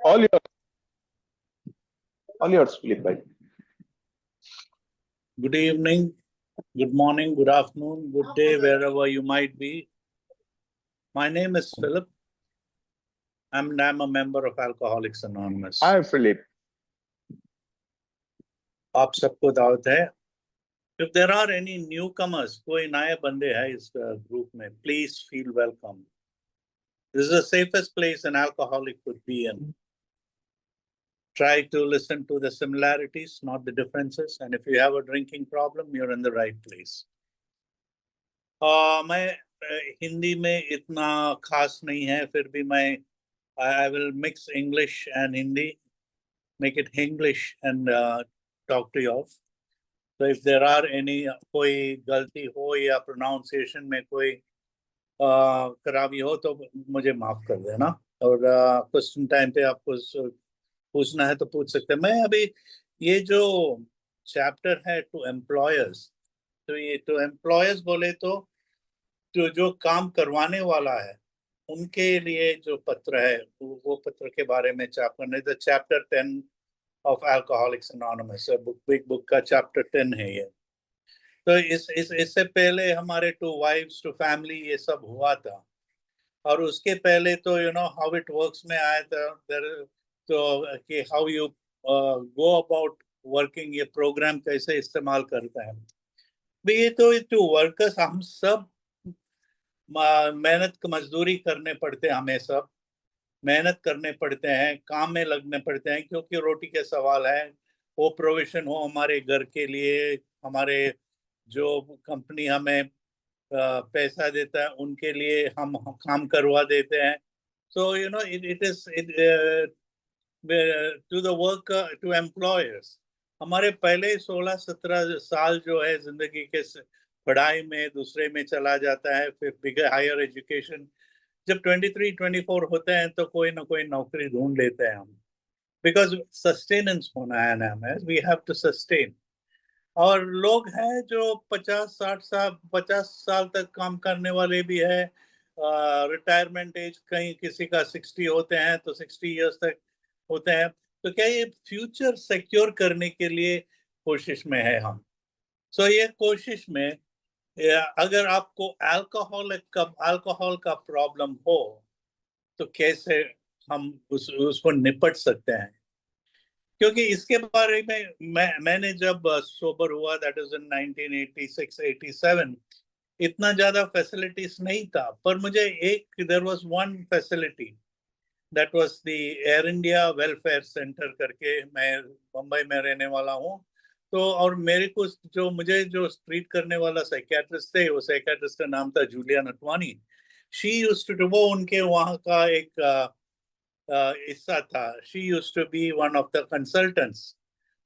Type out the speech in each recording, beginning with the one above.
All yours, all yours, Philip bhai. Good evening, good morning, good afternoon, good day, wherever you might be. My name is Philip. I'm a member of Alcoholics Anonymous. Hi, Philip. आप सबको दावत है. If there are any newcomers, कोई नए बंदे हैं इस group में, please feel welcome. This is the safest place an alcoholic could be in. Try to listen to the similarities, not the differences. And if you have a drinking problem, you're in the right place. मैं हिंदी में इतना खास नहीं है, फिर भी मैं I will mix English and Hindi, make it English and talk to you all. So if there are any कोई गलती हो या pronunciation में कोई खराबी हो तो मुझे माफ कर देना. और क्वेश्चन टाइम पे आपको पूछना है तो पूछ सकते हैं. मैं अभी ये जो चैप्टर है टू एम्प्लॉयर्स, तो ये टू एम्प्लॉयर्स बोले तो जो काम करवाने वाला है उनके लिए जो पत्र है वो पत्र के बारे में chapter 10 of alcoholics anonymous, big book का चैप्टर 10 है ये. तो इससे पहले हमारे टू वाइफ्स टू फैमिली ये सब हुआ था, और उसके पहले तो हाउ इट वर्क्स में आया था तो कि how you go about working, ये प्रोग्राम कैसे इस्तेमाल करता है. ये तो टू वर्कर्स हम सब मेहनत मजदूरी करने पड़ते हैं, हमें सब मेहनत करने पड़ते हैं, काम में लगने पड़ते हैं, क्योंकि रोटी के सवाल है. वो प्रोविजन हो हमारे घर के लिए, हमारे जो कंपनी हमें पैसा देता है उनके लिए हम काम करवा देते हैं. So it is to the work to employers. हमारे पहले 16-17 साल जो है जिंदगी के पढ़ाई में दूसरे में चला जाता है, फिर बिगर हायर एजुकेशन. जब 23-24 होते हैं तो कोई ना कोई नौकरी ढूंढ लेते हैं हम, बिकॉज सस्टेनेंस होना है ना हमें, वी हैव टू सस्टेन. और लोग हैं जो 50 साल तक काम करने वाले भी है. रिटायरमेंट एज कहीं किसी का 60 होते हैं तो 60 इयर्स तक होते हैं. तो क्या ये फ्यूचर सिक्योर करने के लिए कोशिश में है हम. सो ये कोशिश में अगर आपको अल्कोहल का प्रॉब्लम हो तो कैसे हम उसको निपट सकते हैं. क्योंकि इसके बारे में मैंने जब सोबर हुआ, दैट इज इन 1986-87, इतना ज्यादा फैसिलिटीज नहीं था. पर मुझे there was one facility, that was the Air India welfare centre करके. मैं मुंबई में रहने वाला हूँ, तो और मेरे को मुझे जो ट्रीट करने वाला साइकियाट्रिस्ट थे, वो साइकियाट्रिस्ट का नाम था Julia Natwani. She used to, वो उनके वहाँ का एक हिस्सा था. She used to be one of the consultants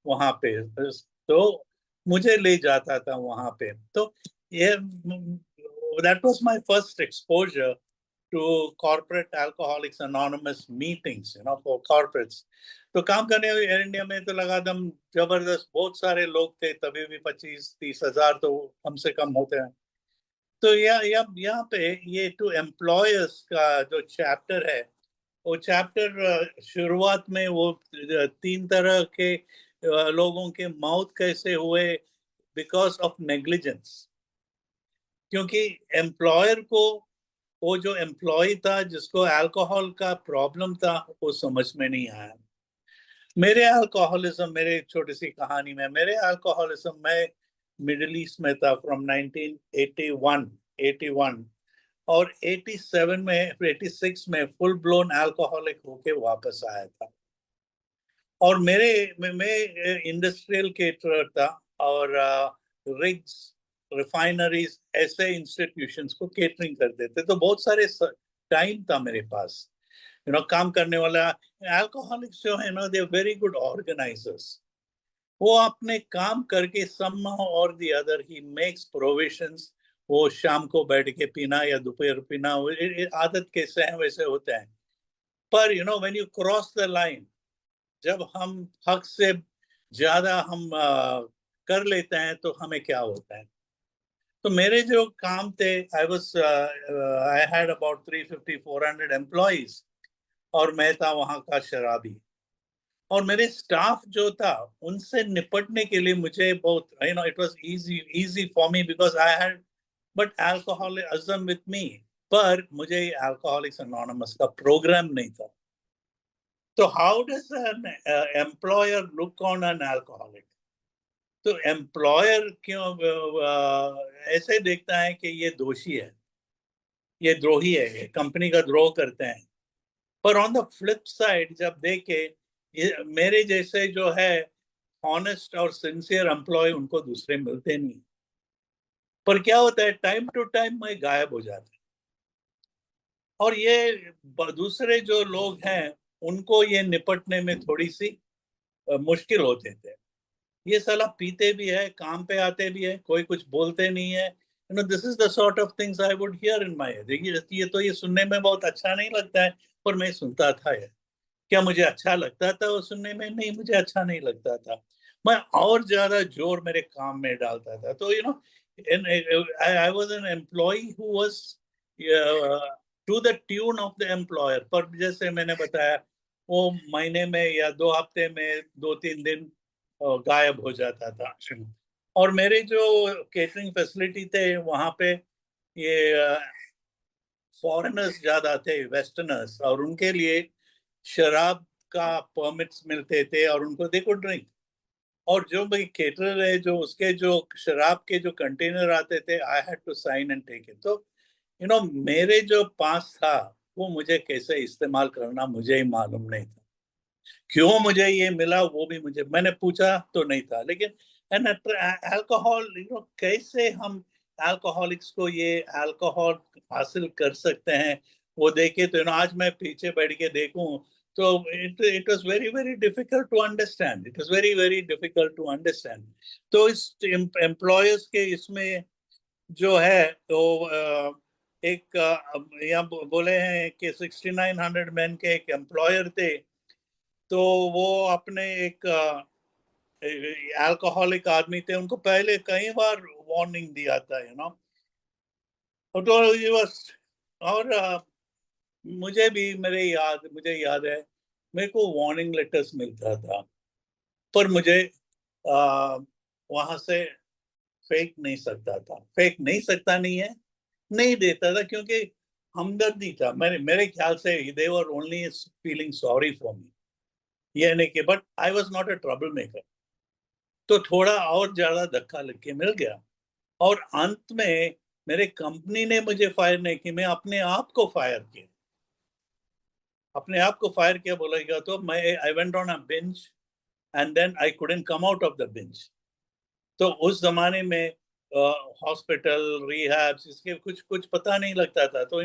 वहाँ पे, तो मुझे ले जाता था वहाँ पे. तो ये that was my first exposure to corporate Alcoholics Anonymous meetings, for corporates. तो काम करने एयर इंडिया में तो लगा दम जबरदस्त, बहुत सारे लोग थे तभी भी 25-30 हजार तो कम से कम होते हैं. तो यहाँ पे ये टू एम्प्लॉयर्स का जो चैप्टर है, वो चैप्टर शुरुआत में वो 3 तरह के लोगों के मौत कैसे हुए बिकॉज ऑफ नेग्लिजेंस. क्योंकि एम्प्लॉयर को, वो जो एम्प्लॉय था जिसको अल्कोहल का प्रॉब्लम था, वो समझ में नहीं आया. मेरे अल्कोहलिज्म, मेरे छोटी सी कहानी में, मेरे अल्कोहलिज्म में मिडिल ईस्ट में था फ्रॉम 1981 और 87 में 86 में फुल ब्लोन अल्कोहलिक होके वापस आया था. और मैं इंडस्ट्रियल केटरर था और रिग्स, रिफाइनरीज, ऐसे इंस्टीट्यूशंस को केटरिंग करते थे. तो बहुत सारे टाइम था मेरे पास काम करने वाला. अल्कोहलिक्स जो है they are very good organisers. वो अपने काम करके somehow or the other he makes provisions. वो शाम को बैठ के पीना या दोपहर पीना, आदत कैसे है वैसे होते हैं. पर when you cross the line, जब हम हक से ज्यादा हम कर लेते हैं तो हमें क्या होता है. तो मेरे जो काम थे, I had about 350-400 employees. और मैं था वहां का शराबी। और मेरे स्टाफ जो था उनसे निपटने के लिए मुझे बहुत, it was easy for me because I had but alcoholism with me. पर मुझे अल्कोहलिक्स एनोनिमस का प्रोग्राम नहीं था। तो how does an employer look on an alcoholic? तो एम्प्लॉयर क्यों ऐसे देखता है कि ये दोषी है, ये द्रोही है, ये कंपनी का द्रोह करते हैं। पर ऑन द फ्लिप साइड जब देखे, मेरे जैसे जो है ऑनेस्ट और सिंसियर एम्प्लॉय उनको दूसरे मिलते नहीं। पर क्या होता है, टाइम टू टाइम मैं गायब हो जाता हूं। और ये दूसरे जो लोग हैं उनको ये निपटने में थोड़ी सी मुश्किल होते थे। ये साला पीते भी है, काम पे आते भी है, कोई कुछ बोलते नहीं है। This is the sort of things I would here in my. देखिए, ये सुनने में बहुत अच्छा नहीं लगता है, पर मैं सुनता था। ये क्या मुझे अच्छा लगता था वो सुनने में? नहीं, मुझे अच्छा नहीं लगता था। मैं और ज्यादा जोर मेरे काम में डालता था। तो I was an employee who was to the tune of the employer. पर जैसे मैंने बताया, वो महीने में या 2 हफ्ते में 2-3 दिन गायब हो जाता था। और मेरे जो केटरिंग फैसिलिटी थे वहां पे, ये फॉरेनर्स ज्यादा थे, वेस्टर्नर्स, और उनके लिए शराब का परमिट्स मिलते थे और उनको दे कुड ड्रिंक। और जो भाई केटरर है, जो उसके जो शराब के जो कंटेनर आते थे, I had to sign and take it. तो मेरे जो पास था वो मुझे कैसे इस्तेमाल करना मुझे ही मालूम नहीं था। क्यों मुझे ये मिला वो भी मुझे, मैंने पूछा तो नहीं था। लेकिन एंड अल्कोहल, कैसे हम अल्कोहलिक्स को ये अल्कोहल हासिल कर सकते हैं, वो देखे तो आज मैं पीछे बैठ के देखूं तो it was very very difficult to understand. It was very very difficult to understand. तो इस एम्प्लॉयर्स के इसमें जो है, तो एक यहाँ बोले हैं कि 6900 मैन के एक एम्प्लॉयर थे। तो वो अपने एक अल्कोहलिक आदमी थे, उनको पहले कई बार वार्निंग दिया था, तो ये बस। और मुझे भी, मुझे याद है, मेरे को वार्निंग लेटर्स मिलता था। पर मुझे वहां से फेंक नहीं सकता नहीं है, नहीं देता था, क्योंकि हमदर्दी था। मेरे ख्याल से they were only feeling sorry for me, ये नहीं कि, but I was not a troublemaker. तो थोड़ा और ज्यादा धक्का लग के मिल गया। और अंत में मेरे कंपनी ने मुझे फायर नहीं की, मैं अपने आप को फायर किया। बोलेगा तो मैं, I went on a binge and then I couldn't come out of the binge. तो उस जमाने में हॉस्पिटल, रिहैब्स, इसके कुछ कुछ पता नहीं लगता था। तो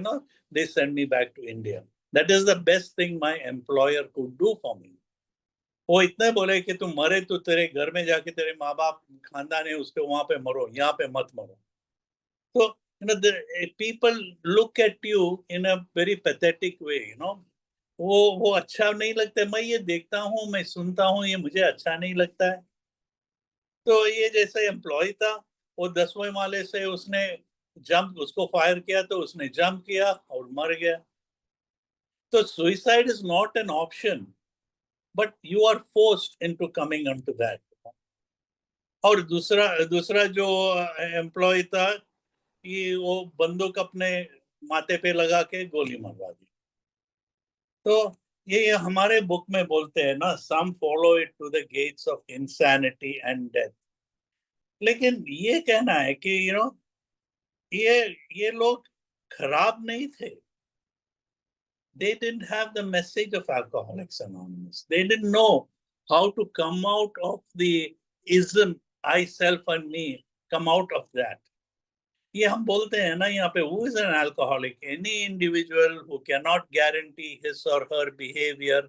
they send me back to India. That is the best thing my employer could do for me. वो इतने बोले कि तुम मरे तो तेरे घर में जाके तेरे माँ बाप खानदान है उसके वहां पे मरो, यहाँ पे मत मरो। तो the people look at you in a very pathetic way. वो अच्छा नहीं लगता है। मैं ये देखता हूँ, मैं सुनता हूँ, ये मुझे अच्छा नहीं लगता है। तो ये जैसे एम्प्लॉय था, वो 10वें माले से उसने उसको फायर किया तो उसने जंप किया और मर गया। तो suicide is not an option, but you are forced into coming into that. और दूसरा दूसरा जो एम्प्लॉय था, कि वो बंदूक अपने माथे पे लगा के गोली मरवा दी। तो ये हमारे बुक में बोलते हैं ना, some follow it to the gates of insanity and death. लेकिन ये कहना है कि ये ये लोग खराब नहीं थे। They didn't have the message of Alcoholics Anonymous. They didn't know how to come out of the ism, I, self and me, come out of that. ये हम बोलते हैं ना यहाँ पे, who is an alcoholic? Any individual who cannot guarantee his or her behavior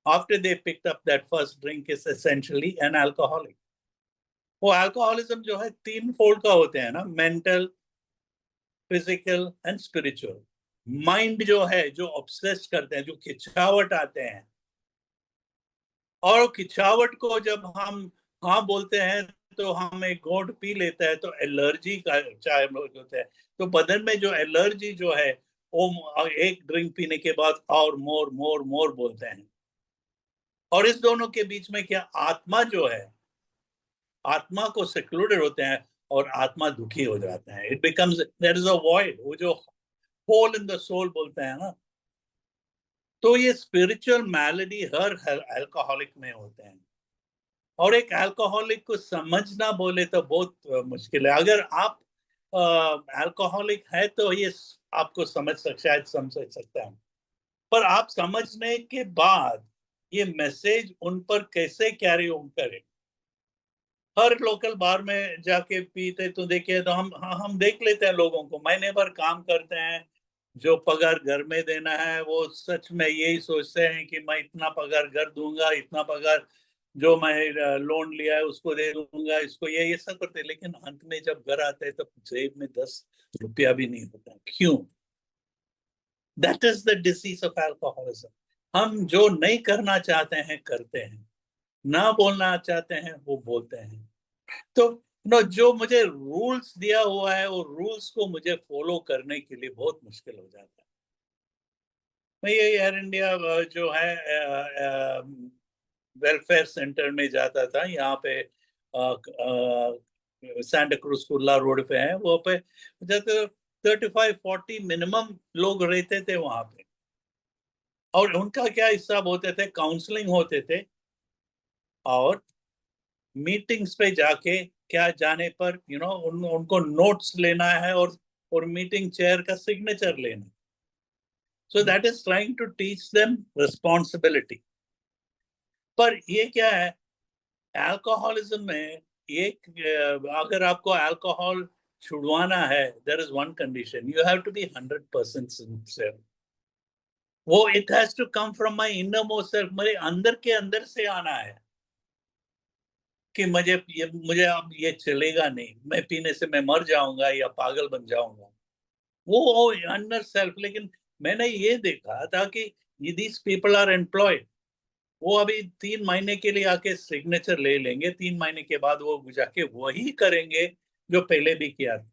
after they picked up that first drink is essentially an alcoholic. वो alcoholism जो है 3 फोल्ड का होते हैं ना, mental, physical and spiritual. Mind जो है, जो ऑब्सेस करते हैं, जो खिंचावट आते हैं, और खिंचावट को जब हम हाँ बोलते हैं तो हम एक घोंट पी लेता है तो एलर्जी का चाहे होता है। तो बदन में जो एलर्जी जो है वो एक ड्रिंक पीने के बाद और मोर मोर मोर बोलते हैं। और इस दोनों के बीच में क्या आत्मा जो है, आत्मा को सेक्लूडेड होते हैं और आत्मा दुखी हो जाते हैं। It becomes there is a void, वो जो होल इन द सोल बोलते हैं ना, तो ये स्पिरिचुअल मैलेडी हर अल्कोहलिक में होते हैं। और एक अल्कोहलिक को समझना बोले तो बहुत मुश्किल है। अगर आप अल्कोहलिक है तो ये आपको शायद समझ सकता है, पर आप समझने के बाद ये मैसेज उन पर कैसे कैरी ऑन करे। हर लोकल बार में जाके पीते तो देखिए तो हम देख लेते हैं लोगों को, महीने भर काम करते हैं, जो पगार घर में देना है वो सच में यही सोचते हैं कि मैं इतना पगार घर दूंगा, इतना पगार जो मैं लोन लिया है उसको दे दूंगा, इसको ये सब करते हैं। लेकिन अंत में जब घर आते हैं तो जेब में 10 रुपया भी नहीं होता। क्यों? That is the disease of alcoholism. हम जो नहीं करना चाहते हैं करते हैं, ना बोलना चाहते हैं वो बोलते हैं। तो नो, जो मुझे रूल्स दिया हुआ है वो रूल्स को मुझे फॉलो करने के लिए बहुत मुश्किल हो जाता है। मैं ये एयर इंडिया जो है वेलफेयर सेंटर में जाता था, यहाँ पे सैंटा क्रूज कुर्ला रोड पे है, वो पे जैसे 35-40 मिनिमम लोग रहते थे वहां पे। और उनका क्या हिसाब होते थे, काउंसलिंग होते थे और मीटिंग्स पे जाके क्या जाने पर उनको नोट्स लेना है और मीटिंग चेयर का सिग्नेचर लेना। So that is trying to teach them responsibility. पर ये क्या है, अल्कोहलिज्म में एक अगर आपको अल्कोहल छुड़वाना है, there is one condition, you have to be 100% sincere. वो it has to come from my innermost self, मेरे अंदर के अंदर से आना है कि मुझे अब ये चलेगा नहीं, मैं पीने से मैं मर जाऊंगा या पागल बन जाऊंगा, वो अंडर सेल्फ। लेकिन मैंने ये देखा था कि दीज पीपल आर एम्प्लॉयड, वो अभी 3 महीने के लिए आके सिग्नेचर ले लेंगे, 3 महीने के बाद वो जाके वही करेंगे जो पहले भी किया था।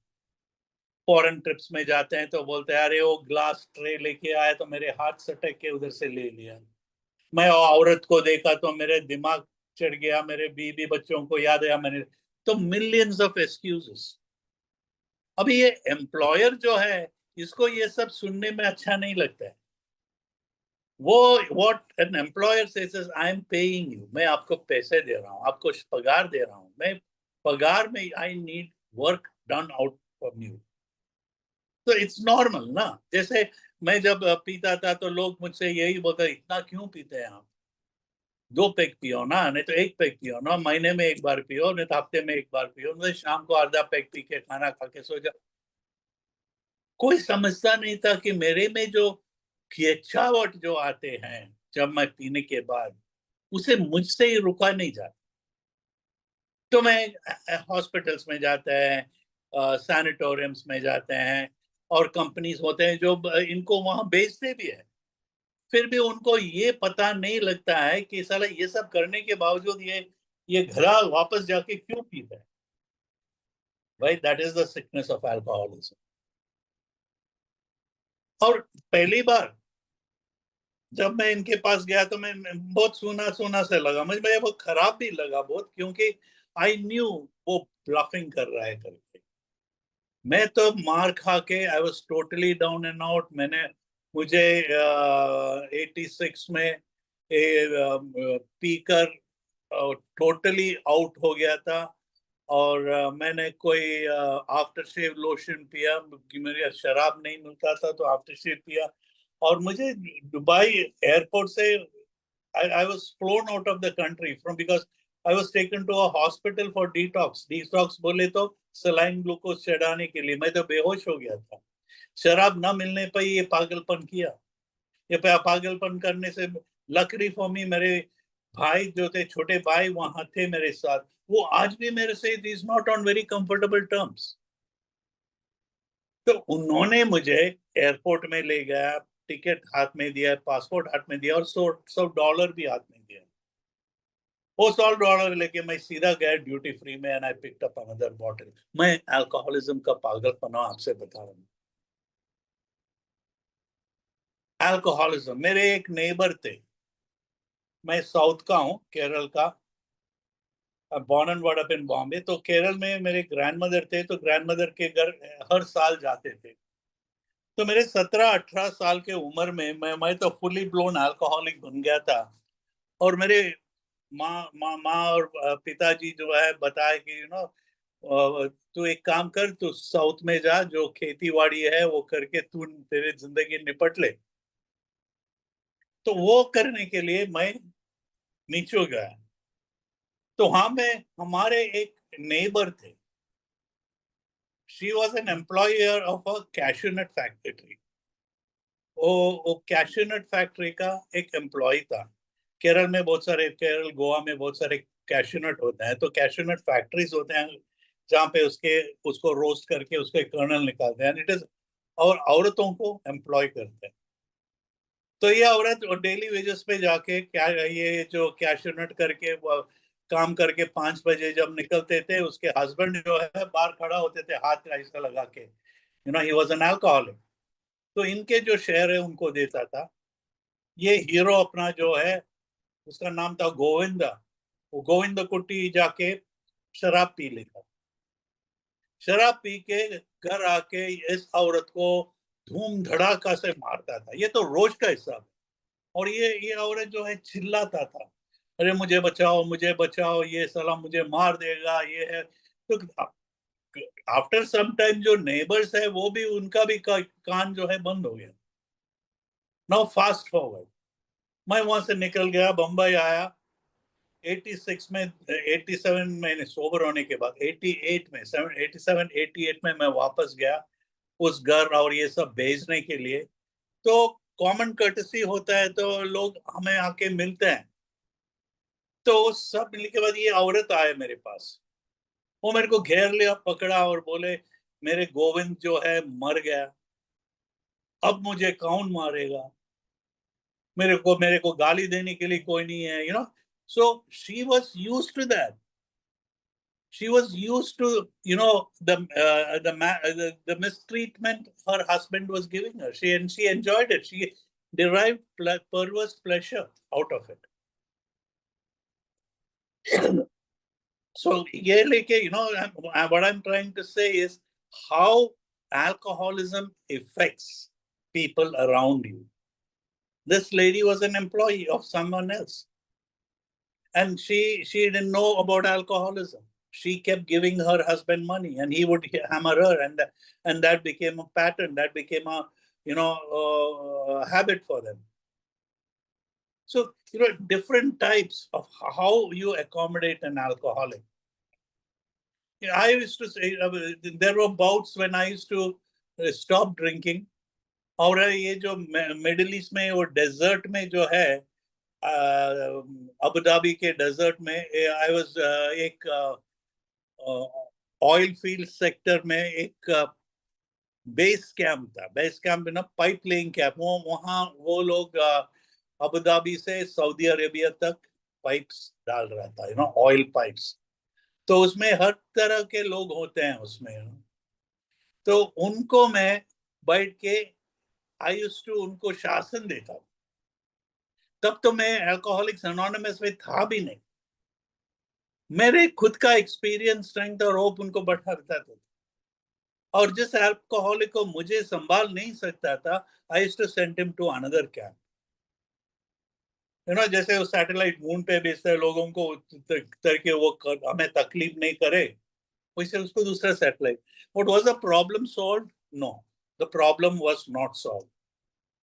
फॉरेन ट्रिप्स में जाते हैं तो बोलते हैं अरे वो ग्लास ट्रे लेके आया तो मेरे हाथ सटक के उधर से ले लिया, मैं औरत को देखा तो मेरे दिमाग चढ़ गया, मेरे बीवी बच्चों को याद आया मैंने। तो मिलियंस ऑफ एक्सक्यूजेस। अभी ये एम्प्लॉयर जो है, इसको ये सब सुनने में अच्छा नहीं लगता है। वो what an employer says, I am paying you, मैं आपको पैसे दे रहा हूँ, आपको पगार दे रहा हूँ, मैं पगार में I need work done out from you. तो इट्स नॉर्मल ना। जैसे मैं जब पीता था तो लोग मुझसे यही बोलते, इतना क्यों पीते हैं आप, 2 पैग पियो ना, नहीं तो 1 पैग पियो ना, महीने में 1 बार पियो, नहीं तो हफ्ते में 1 बार पियो, नहीं तो शाम को आधा पैग पी के खाना खा के सो जाओ। कोई समझता नहीं था कि मेरे में जो खिंचावट जो आते हैं जब मैं पीने के बाद, उसे मुझसे ही रुका नहीं जाता। तो मैं हॉस्पिटल्स में जाते हैं, सैनिटोरियम्स में जाते हैं, और कंपनीज होते हैं जो इनको वहां बेचते भी है, फिर भी उनको ये पता नहीं लगता है कि साला ये सब करने के बावजूद ये घरा वापस जाके क्यों पीता है। भाई that is the sickness of alcoholism. और पहली बार जब मैं इनके पास गया तो मैं बहुत सोना सोना से लगा, मुझे वो खराब भी लगा बहुत, क्योंकि आई न्यू वो ब्लफिंग कर रहा है करके। मैं तो मार खा के I was totally down and out. मुझे 86 में पीकर टोटली आउट हो गया था। और मैंने कोई आफ्टर शेव लोशन पिया, कि मेरे शराब नहीं मिलता था तो आफ्टर शेव पिया। और मुझे दुबई एयरपोर्ट से I was flown out of the country from, because I was taken to a hospital for detox. Detox बोले तो सलाइन ग्लूकोज चढ़ाने के लिए। मैं तो बेहोश हो गया था। शराब ना मिलने पर ये पागलपन किया। ये पागलपन करने से लकड़ी फॉर्मी मेरे भाई जो थे, छोटे भाई वहां थे मेरे साथ, वो आज भी मेरे से is not on very comfortable terms. तो उन्होंने मुझे एयरपोर्ट में ले गया, टिकट हाथ में दिया, पासपोर्ट हाथ में दिया, और $100 भी हाथ में दिया। वो $100 लेके मैं सीधा गया ड्यूटी फ्री में, and I picked up another bottle. मैं अल्कोहलिज्म का पागलपना आपसे बता रहा हूँ। अल्कोहलिज्म। मेरे एक नेबर थे, मैं साउथ का हूँ, केरल का, born and brought up in Bombay. तो केरल में मेरे ग्रैंड मदर थे, तो ग्रैंड मदर के घर हर साल जाते थे। तो मेरे 17-18 साल के उम्र में मैं तो फुली ब्लोन अल्कोहलिक बन गया था। और मेरे माँ और पिताजी जो है बताए कि तू एक काम कर, तू साउथ में जा, जो खेती बाड़ी है वो करके तू तेरी जिंदगी निपट ले। तो वो करने के लिए मैं नीचे गया। तो वहां में हमारे एक नेबर थे। She was an employer of a cashew nut factory. वो कैशू नट फैक्ट्री का एक एम्प्लॉय था। केरल में बहुत सारे, केरल गोवा में बहुत सारे कैशू नट होते हैं। तो कैशू नट फैक्ट्रीज होते हैं जहाँ पे उसको रोस्ट करके उसके कर्नल निकालते हैं। इट इज, और औरतों को एम्प्लॉय करते हैं। तो ये औरत डेली वेजेस पे जाके क्या, ये जो कैशू नट करके काम करके 5 बजे जब निकलते थे, उसके हस्बैंड जो है बाहर खड़ा होते थे हाथ ऐसा लगा के, ही वॉज एन अल्कोहलिक। तो इनके जो शेयर है उनको देता था। ये हीरो अपना जो है, उसका नाम था गोविंदा। वो गोविंद कुट्टी जाके शराब पी लेता। शराब पी के घर आके इस औरत को धूम धड़ाका से मारता था। ये तो रोज का हिसाब है। और ये औरत जो है चिल्लाता था, अरे मुझे बचाओ, मुझे बचाओ, ये साला मुझे मार देगा, ये है। तो आफ्टर सम टाइम जो नेबर्स है वो भी, उनका भी कान जो है बंद हो गया। नाउ फास्ट फॉरवर्ड, मैं वहां से निकल गया, बंबई आया 86 में, 87 में सोबर होने के बाद, 88 में, 87 88 में मैं वापस गया उस घर और ये सब भेजने के लिए। तो कॉमन कर्टसी होता है, तो लोग हमें आके मिलते हैं। तो सब मिलने के बाद ये औरत आए मेरे पास। वो मेरे को घेर लिया, पकड़ा और बोले, मेरे गोविंद जो है मर गया, अब मुझे कौन मारेगा? मेरे को गाली देने के लिए कोई नहीं है, so she was use to that. She was used to, the mistreatment her husband was giving her. She enjoyed it. She derived perverse pleasure out of it. So ये लेके, what I'm trying to say is how alcoholism affects people around you. This lady was an employee of someone else, and she didn't know about alcoholism. She kept giving her husband money, and he would hammer her, and that became a pattern. That became a, habit for them. So different types of how you accommodate an alcoholic. I used to say, there were bouts when I used to stop drinking. और ये जो middle east में वो desert में जो है, Abu Dhabi के desert में, आई वाज एक ऑयल फील्ड सेक्टर में एक बेस कैंप था। बेस कैंप ना, पाइप लेइंग कैंप, वो वहाँ वो लोग अबू धाबी से सऊदी अरेबिया तक पाइप्स डाल रहा था, ऑयल पाइप्स। तो उसमें हर तरह के लोग होते हैं उसमें। तो उनको मैं बैठ के, आई यूज्ड टू उनको शासन देता। तब तो मैं अल्कोहलिक्स एनोनिमस में था भी नहीं। मेरे खुद का एक्सपीरियंस, स्ट्रेंथ और होप उनको बढ़ाता था। और जिस अल्कोहलिक को मुझे संभाल नहीं सकता था, I used to send him to another camp. जैसे वो सैटेलाइट मून पे भेजते हैं लोगों को करके, वो हमें तकलीफ नहीं करे, वैसे उसको दूसरा satellite. What was the problem solve? No, the problem was not solve.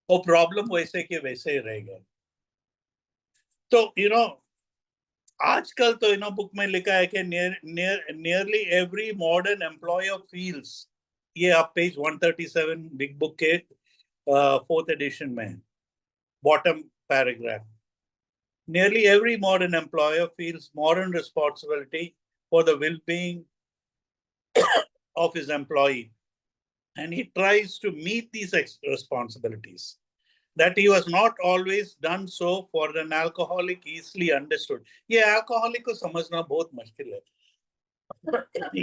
वो प्रॉब्लम वैसे के वैसे ही रह गए। तो आजकल तो बुक में लिखा है कि nearly every modern employer feels, ये आप पेज 137 बिग बुक के 4th एडिशन में, bottom paragraph, nearly every modern employer feels moral responsibility for the well-being of his employee, and he tries to meet these responsibilities. That he was not always done so for an alcoholic easily understood. ये alcoholic को समझना बहुत मुश्किल है।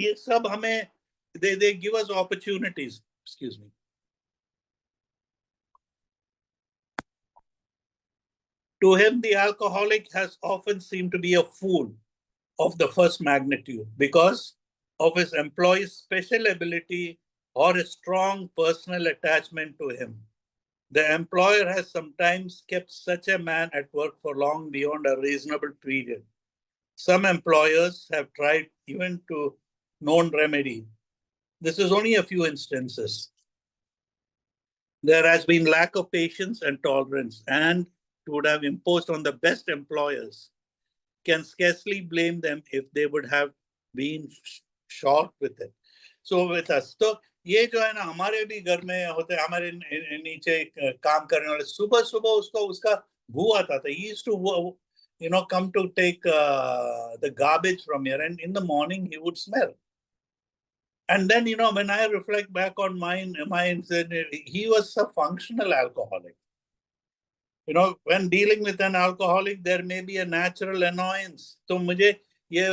ये सब हमें, they give us opportunities. Excuse me. To him, the alcoholic has often seemed to be a fool of the first magnitude because of his employee's special ability or a strong personal attachment to him. The employer has sometimes kept such a man at work for long beyond a reasonable period. Some employers have tried even to known remedy. This is only a few instances. There has been lack of patience and tolerance, and would have imposed on the best employers. Can scarcely blame them if they would have been short with it. So with us, तो ये जो है ना हमारे भी घर में होते हमारे नीचे काम करने वाले सुबह सुबह उसको उसका भू आता था. He used to come to take the garbage from here, and in the morning he would smell. And then, when I reflect back on mine, he was a functional alcoholic. When dealing with an alcoholic, there may be a natural annoyance. तो मुझे ये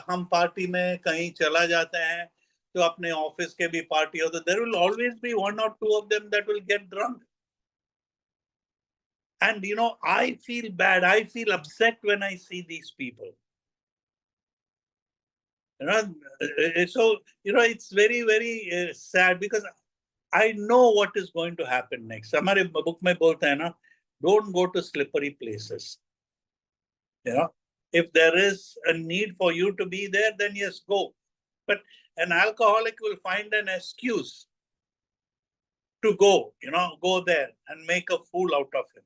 हम party में कहीं चला जाते हैं तो अपने ऑफिस के भी पार्टी हो तो there will always be one or two of them that will get drunk. And I feel bad. I feel upset when I see these people. So it's very very sad because I know what is going to happen next. हमारे book में बोलता है ना, don't go to slippery places. If there is a need for you to be there, then yes, go. But an alcoholic will find an excuse to go there and make a fool out of him.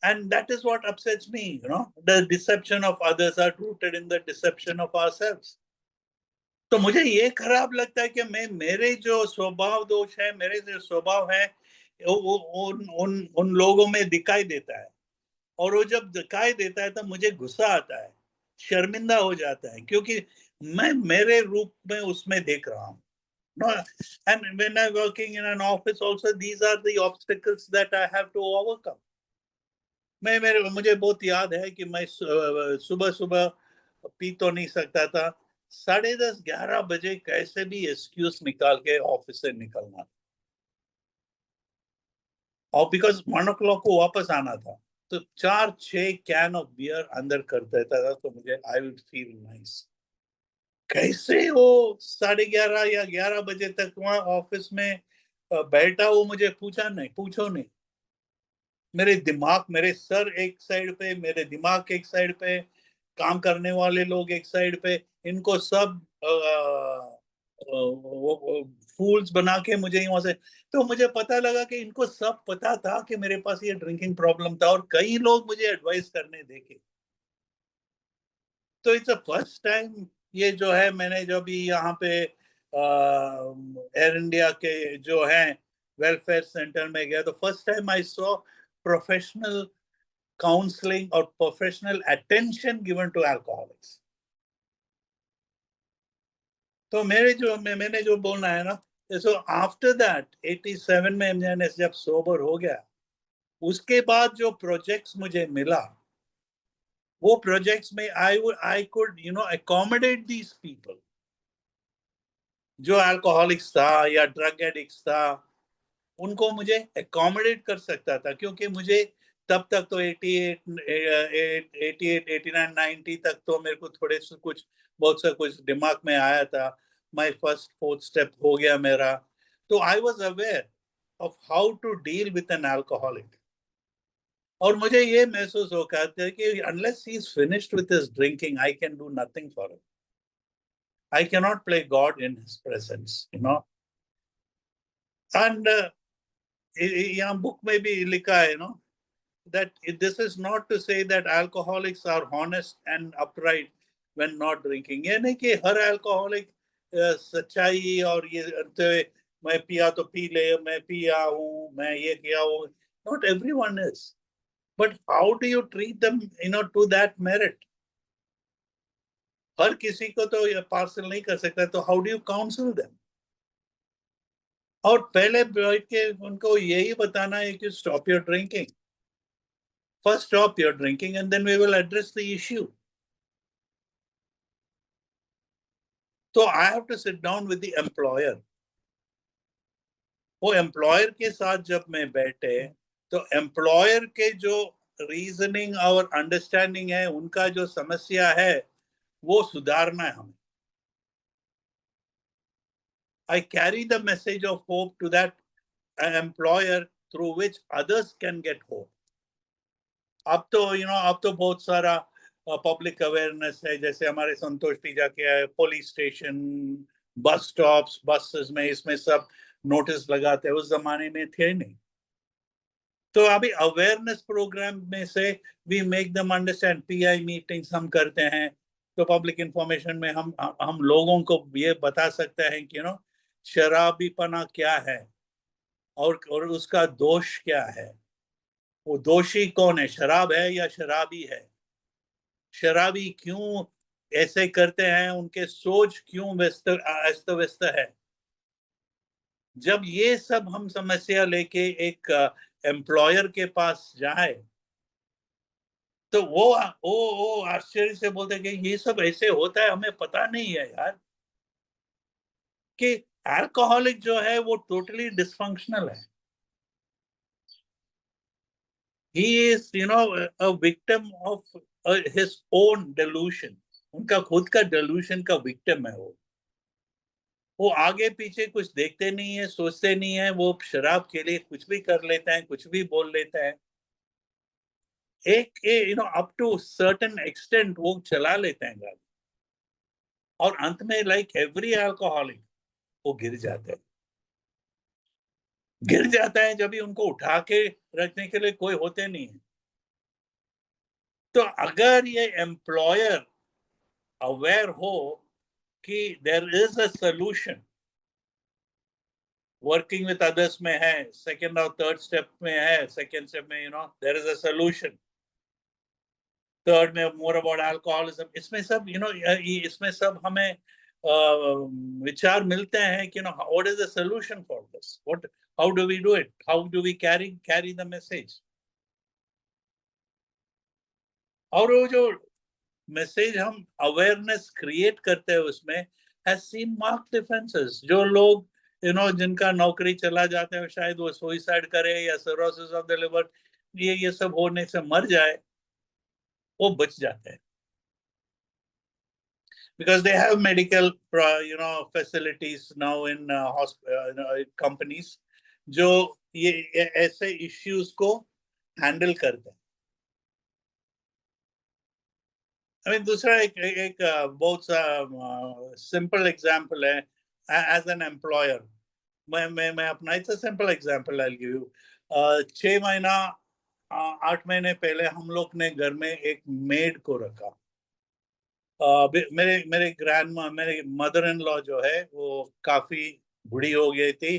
And that is what upsets me. The deception of others are rooted in the deception of ourselves. तो मुझे ये खराब लगता है कि मेरे जो स्वभाव दोष है, मेरे जो स्वभाव है, उन लोगों में दिखाई देता है. और वो जब दिखाई देता है तो मुझे गुस्सा आता है, शर्मिंदा हो जाता है, क्योंकि मैं मेरे रूप में उसमें देख रहा हूँ. And when I'm working in an office also, these are the obstacles that I have to overcome. मुझे बहुत याद है कि मैं सुबह सुबह पी तो नहीं सकता था. 10:30-11 बजे कैसे भी एक्सक्यूज निकाल के ऑफिस से निकलना, और बिकॉज 1 o'clock को वापस आना था तो 4-6 कैन ऑफ बियर अंदर कर देता था. तो मुझे आई वुड फील नाइस. कैसे वो 11:30 या 11 बजे तक वहां ऑफिस में बैठा, वो मुझे पूछो नहीं. मेरे दिमाग, मेरे सर एक साइड पे, मेरे दिमाग एक साइड पे, काम करने वाले लोग एक साइड पे, इनको सब फूल्स बना के मुझे वहां से. तो मुझे पता लगा कि इनको सब पता था कि मेरे पास ये ड्रिंकिंग प्रॉब्लम था, और कई लोग मुझे एडवाइस करने देखे. तो इट्स अ फर्स्ट टाइम ये जो है, मैंने जो भी यहाँ पे एयर इंडिया के जो है वेलफेयर सेंटर में गया, तो first time I saw professional counseling or professional attention given to alcoholics. तो मैंने जो बोलना है ना, so after that 87 में मैंने जब सोबर हो गया, उसके बाद जो प्रोजेक्ट्स मुझे मिला, वो प्रोजेक्ट्स में I could accommodate these people. जो अल्कोहलिक्स था या ड्रग एडिक्ट्स था, उनको मुझे अकोमोडेट कर सकता था, क्योंकि मुझे तब तक तो 88, 89, 90 तक तो मेरे को थोड़े से बहुत सा कुछ दिमाग में आया था. माय फर्स्ट 4th स्टेप हो गया मेरा. तो I was aware of how to deal with an alcoholic. और मुझे ये महसूस होता है कि unless he is finished with his drinking, I can do nothing for him. I cannot play God in his presence. And यहाँ book में भी लिखा है that this is not to say that alcoholics are honest and upright when not drinking. ये नहीं कि हर alcoholic सच्चाई और ये मैं पिया तो पी ले, मैं पिया हूँ, मैं ये किया हूँ. Not everyone is. But how do you treat them to that merit? हर किसी को तो ये पार्सल नहीं कर सकता, तो how do you counsel them? और पहले बैठ के उनको यही बताना है कि stop your drinking. First stop your drinking and then we will address the issue. So I have to sit down with the employer. वो employer के साथ जब मैं बैठे, तो employer के जो रीजनिंग और अंडरस्टैंडिंग है, उनका जो समस्या है वो सुधारना है हमें. I carry the message of hope to that employer through which others can get hope. अब तो अब तो बहुत सारा पब्लिक अवेयरनेस है, जैसे हमारे संतोष टीजा के है, police station, bus stops, buses में इसमें सब नोटिस लगाते हैं. उस जमाने में थे नहीं. तो अभी अवेयरनेस प्रोग्राम में से we make them understand. PI meetings हम करते हैं, तो पब्लिक इंफॉर्मेशन में हम लोगों को ये बता सकते हैं कि शराबीपना क्या है और उसका दोष क्या है. वो दोषी कौन है, शराब है या शराबी है. शराबी क्यों ऐसे करते हैं, उनके सोच क्यों अस्त व्यस्त है. जब ये सब हम समस्या लेके एक एम्प्लॉयर के पास जाए, तो वो आश्चर्य से बोलते कि ये सब ऐसे होता है, हमें पता नहीं है यार, कि अल्कोहलिक जो है वो टोटली डिसफंक्शनल है. He is a victim of his own delusion. उनका खुद का delusion का victim है वो आगे पीछे कुछ देखते नहीं है, सोचते नहीं है. वो शराब के लिए कुछ भी कर लेते हैं, कुछ भी बोल लेते हैं. एक अप टू सर्टेन एक्सटेंट वो चला लेते हैं गाड़ी, और अंत में लाइक एवरी अल्कोहलिक वो गिर जाते हैं. गिर जाता है जब भी उनको उठा के रखने के लिए कोई होते नहीं है. तो अगर ये एम्प्लॉयर अवेयर हो कि there is a solution, working with others में है, सेकंड और थर्ड स्टेप में है, सेकंड स्टेप में there is a solution, third में मोर अबाउट अल्कोहलिज्म, इसमें सब इसमें सब हमें विचार मिलते हैं कि what is the solution for this, what, how do we do it, how do we carry the message. और वो जो मैसेज हम अवेयरनेस क्रिएट करते हैं उसमें हैज सीन मार्क डिफरेंसेस. जो लोग जिनका नौकरी चला जाते हैं, शायद वो सुसाइड करे या सिरोसिस ऑफ द लिवर, ये सब होने से मर जाए, वो बच जाते हैं because they have medical facilities now in companies जो ये ऐसे इश्यूज को हैंडल करते हैं. दूसरा एक बहुत सा सिंपल एग्जांपल है. एज एन एम्प्लॉयर, मैं अपना it's a simple example I give you. 6 महीना 8 महीने पहले हम लोग ने घर में एक मेड को रखा. मेरे मदर इन लॉ जो है वो काफी बूढ़ी हो गई थी,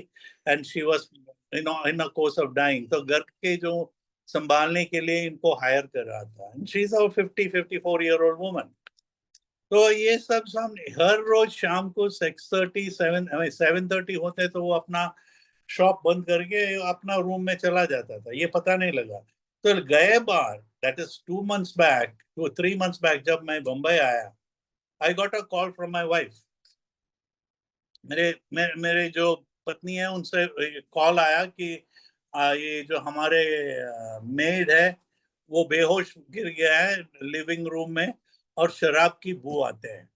and she was in a course of dying. तो घर के जो संभालने के लिए इनको हायर कर रहा था. And she is a 54 year old woman. तो ये सब हर रोज शाम को 7:30 होते तो वो अपना शॉप बंद करके अपना रूम में चला जाता था, ये पता नहीं लगा. तो गए बार, that is 2 months back, 3 months back, जब मैं बम्बई आया, I got a call from my wife. मेरे जो पत्नी है उनसे कॉल आया कि ये जो हमारे मेड है वो बेहोश गिर गया है लिविंग रूम में, और शराब की बू आते हैं.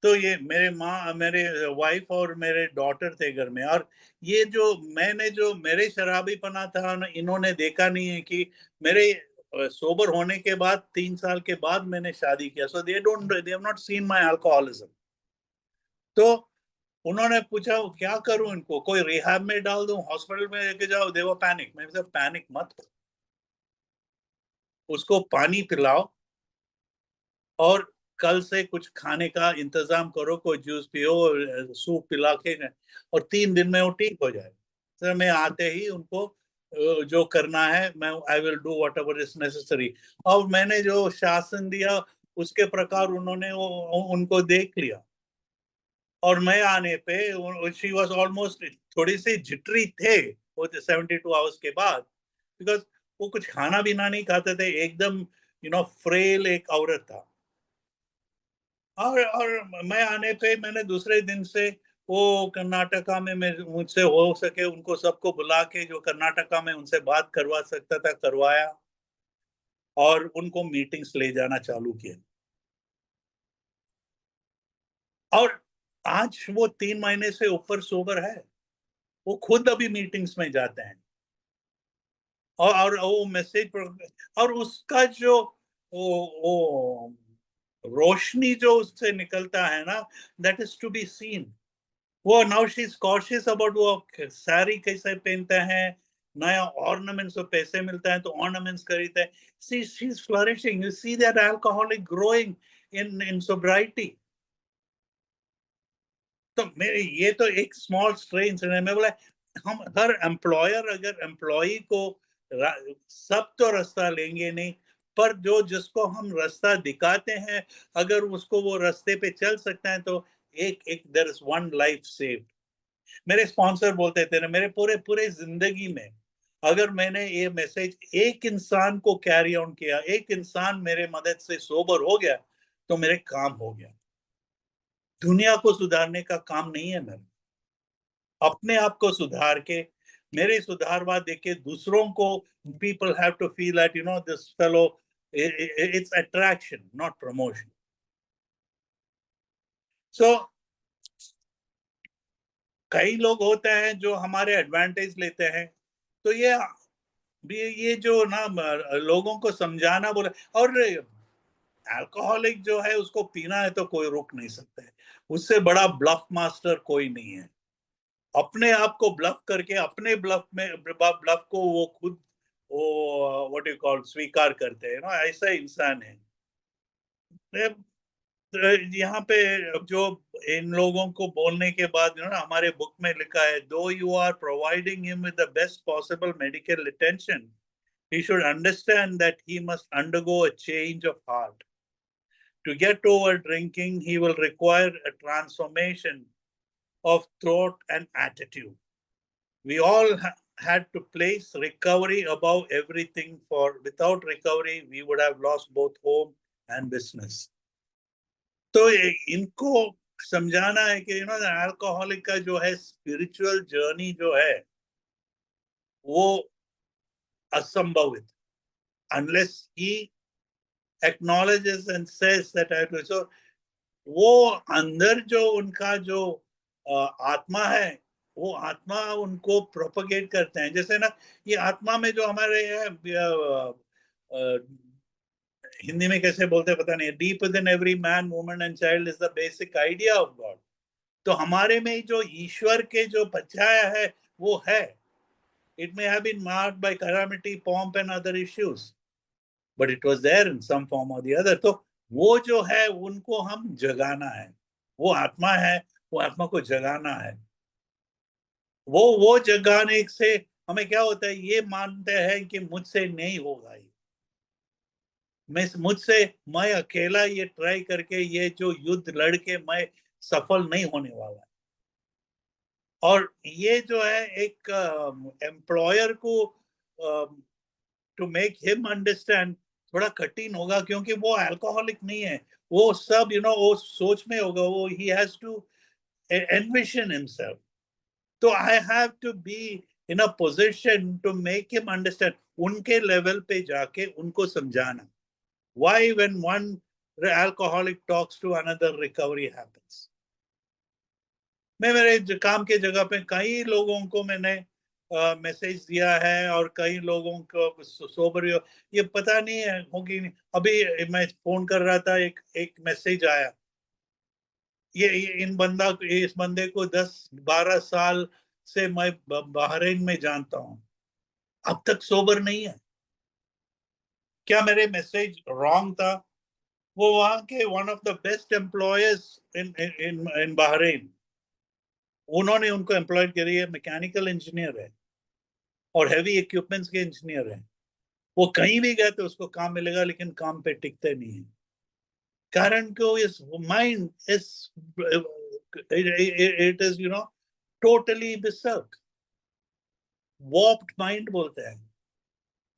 तो ये मेरे वाइफ और मेरे डॉटर थे घर में. और ये जो मेरे शराबीपना था ना, इन्होंने देखा नहीं है कि मेरे सोबर होने के बाद 3 साल के बाद मैंने शादी किया. So they have not seen my alcoholism. तो उन्होंने पूछा क्या करूं, इनको कोई रिहैब में डाल दूं, हॉस्पिटल में लेके जाओ. दे वर पैनिक. मैंने कहा पैनिक मत, उसको पानी पिलाओ और कल से कुछ खाने का इंतजाम करो, कोई जूस पियो, सूप पिला के, और 3 दिन में वो ठीक हो जाए. सर मैं आते ही उनको जो करना है, मैं I will do what ever is necessary. और मैंने जो शासन दिया उसके प्रकार उन्होंने उनको देख लिया. और मैं आने पे शी वॉज ऑलमोस्ट, थोड़ी सी जिटरी थे वो 72 आवर्स के बाद, बिकॉज वो कुछ खाना पीना नहीं खाते थे, एकदम फ्रेल एक औरत था. और मैं आने पे मैंने दूसरे दिन से वो कर्नाटका में मुझसे हो सके उनको सबको बुला के जो कर्नाटका में उनसे बात करवा सकता था करवाया. और उनको मीटिंग्स ले जाना चालू किया। और आज वो 3 महीने से ऊपर सोबर है, वो खुद अभी मीटिंग्स में जाते हैं और वो मैसेज और उसका जो वो रोशनी जो उससे निकलता है ना, that is to be seen. वो now she is cautious about वो साड़ी कैसे पहनते हैं, नया ऑर्नामेंट्स और पैसे मिलता है तो ऑर्नामेंट्स खरीदते हैं। She is flourishing, you see that alcoholic growing in sobriety. तो मेरे ये तो एक स्मॉल स्ट्रेन से मैं बोला, हम हर एम्प्लॉयर अगर एम्प्लॉई को सब तो रास्ता लेंगे नहीं, पर जो जिसको हम रास्ता दिखाते हैं, अगर उसको वो रास्ते पे चल सकता है तो एक एक there is one life save. मेरे स्पॉन्सर बोलते थे ना, मेरे पूरे पूरे जिंदगी में अगर मैंने ये मैसेज एक इंसान को कैरी ऑन किया, एक इंसान मेरे मदद से सोबर हो गया, तो मेरे काम हो गया। दुनिया को सुधारने का काम नहीं है मेरा, अपने आप को सुधार के मेरे सुधारवा देख के दूसरों को, people have to feel that you know this fellow, it's attraction not promotion. So कई लोग होते हैं जो हमारे एडवांटेज लेते हैं, तो ये जो ना लोगों को समझाना बोले, और अल्कोहलिक जो है उसको पीना है तो कोई रोक नहीं सकता है, उससे बड़ा ब्लफ मास्टर कोई नहीं है। अपने आप को ब्लफ करके अपने ब्लफ को वो खुद वो व्हाट यू कॉल स्वीकार करते हैं ना, ऐसा इंसान है। यहाँ पे जो इन लोगों को बोलने के बाद ना हमारे बुक में लिखा है, though you are providing him with the best possible medical attention, he should understand that he must undergo a change of heart. To get over drinking, he will require a transformation of thought and attitude. We all had to place recovery above everything, for without recovery we would have lost both home and business. तो इनको समझाना है कि you know alcoholic का जो है spiritual journey जो है वो असंभवित, unless he acknowledges and says that I do so। वो अंदर जो उनका जो आत्मा है, वो आत्मा उनको प्रोपगेट करते हैं। जैसे ना ये आत्मा में जो हमारे हिंदी में कैसे बोलते हैं पता नहीं, deep with in every man woman and child is the basic idea of God. तो हमारे में जो ईश्वर के जो बचाया है वो है। It may have been marked by calamity, pomp and other issues, but it was there in some form or the other. तो वो जो है उनको हम जगाना है, वो आत्मा है, वो आत्मा को जगाना है। वो जगाने से हमें क्या होता है, ये मानते हैं कि मुझसे नहीं होगा ये, मैं अकेला ये ट्राई करके ये जो युद्ध लड़के मैं सफल नहीं होने वाला। और ये जो है एक एम्प्लॉयर को टू मेक हिम अंडरस्टैंड थोड़ा कठिन होगा, क्योंकि वो अल्कोहलिक नहीं है। वो सब वो सोच में होगा, वो he has to envision himself। तो I have to be in a position to make him understand, उनके लेवल पे जाके उनको समझाना। Why when one alcoholic talks to another, recovery happens। मैं मेरे काम के जगह पे कई लोगों को मैंने मैसेज दिया है, और कई लोगों को सोबर ये पता नहीं है होगी। अभी मैं फोन कर रहा था, एक एक मैसेज आया, ये इस बंदे को 10-12 साल से मैं बहरीन में जानता हूँ, अब तक सोबर नहीं है। क्या मेरे मैसेज रॉन्ग था? वो वहां के one of the best employers in in in Bahrain, उन्होंने उनको एम्प्लॉय करिए, मैकेनिकल इंजीनियर है और हैवी इक्विपमेंट्स के इंजीनियर है। वो कहीं भी गए तो उसको काम मिलेगा, लेकिन काम पे टिकते नहीं है, कारण को इस mind is it is totally berserk, warped mind बोलते हैं।